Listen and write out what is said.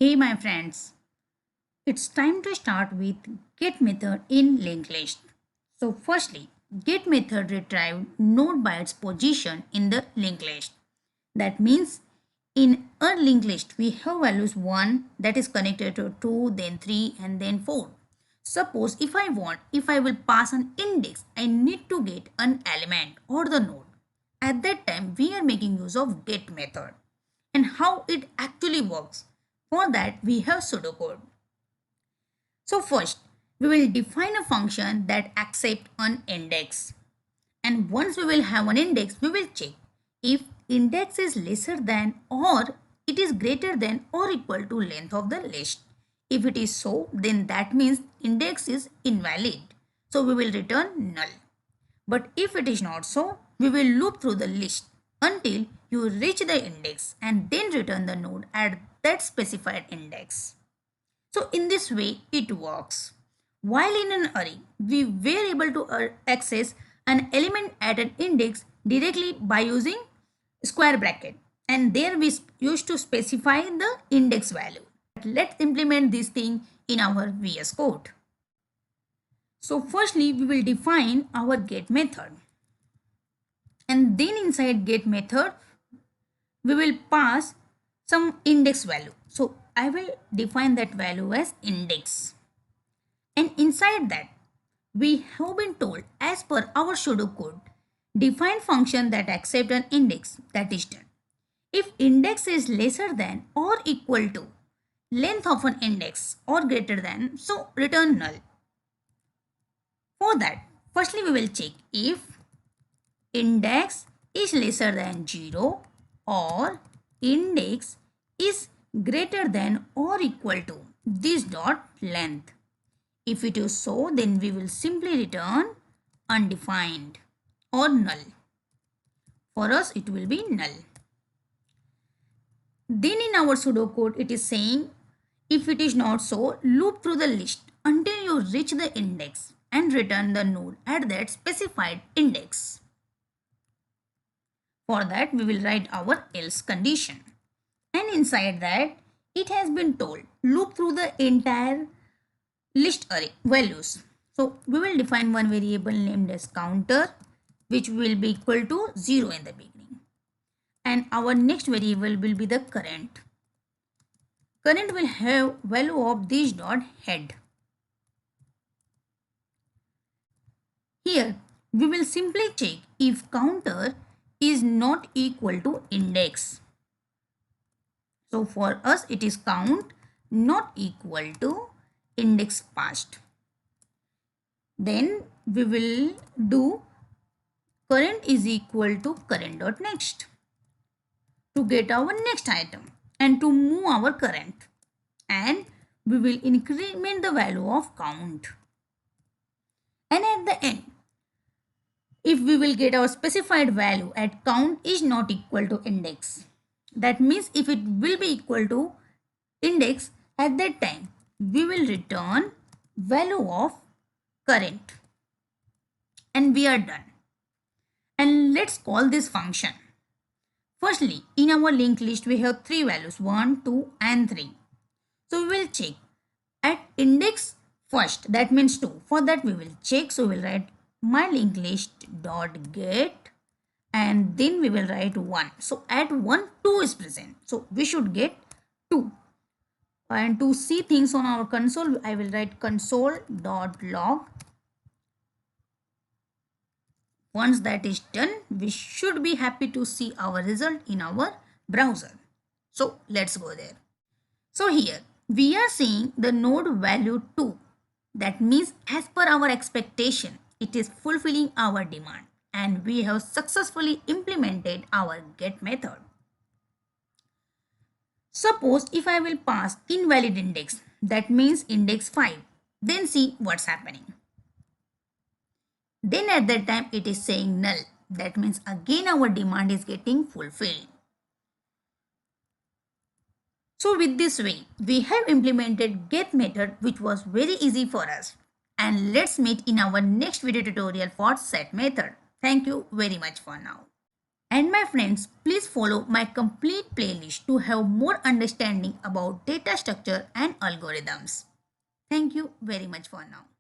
Hey my friends, it's time to start with get method in linked list. So firstly, get method retrieved node by its position in the linked list. That means in a linked list we have values 1 that is connected to 2, then 3 and then 4. Suppose if I will pass an index, I need to get an element or the node. At that time we are making use of get method. And how it actually works. For that we have pseudocode. So first, we will define a function that accepts an index. And once we will have an index, we will check if index is lesser than or it is greater than or equal to length of the list. If it is so, then that means index is invalid. So we will return null. But if it is not so, we will loop through the list until you reach the index and then return the node at that specified index. So in this way it works. While in an array, we were able to access an element at an index directly by using square bracket, and there we used to specify the index value. Let's implement this thing in our VS Code. So firstly we will define our get method, and then inside get method we will pass some index value. So I will define that value as index. And inside that, we have been told as per our pseudocode, define function that accept an index, that is done. If index is lesser than or equal to length of an index or greater than, so return null. For that, firstly we will check if index is lesser than 0 or index is greater than or equal to this dot length. If it is so, then we will simply return undefined or null. For us, it will be null. Then in our pseudocode, it is saying if it is not so, loop through the list until you reach the index and return the node at that specified index. For that, we will write our else condition. And inside that, it has been told loop through the entire list array values. So we will define one variable named as counter, which will be equal to 0 in the beginning. And our next variable will be the current. Current will have value of this dot head. Here we will simply check if counter is not equal to index. So for us it is count not equal to index passed. Then we will do current is equal to current dot next to get our next item and to move our current, and we will increment the value of count. And at the end, if we will get our specified value at count is not equal to index, that means if it will be equal to index, at that time we will return value of current, and we are done. And let's call this function. Firstly, in our linked list we have three values 1, 2 and 3. So we will check at index first, that means 2. For that we will check, so we will write my linked list dot get and then we will write 1. So at 1 2 is present, so we should get 2. And to see things on our console, I will write console.log. Once that is done, we should be happy to see our result in our browser. So let's go there. So here we are seeing the node value 2. That means as per our expectation, it is fulfilling our demand and we have successfully implemented our get method. Suppose if I will pass invalid index, that means index 5, then see what's happening. Then at that time it is saying null. That means again our demand is getting fulfilled. So with this way, we have implemented get method, which was very easy for us. And let's meet in our next video tutorial for set method. Thank you very much for now. And my friends, please follow my complete playlist to have more understanding about data structure and algorithms. Thank you very much for now.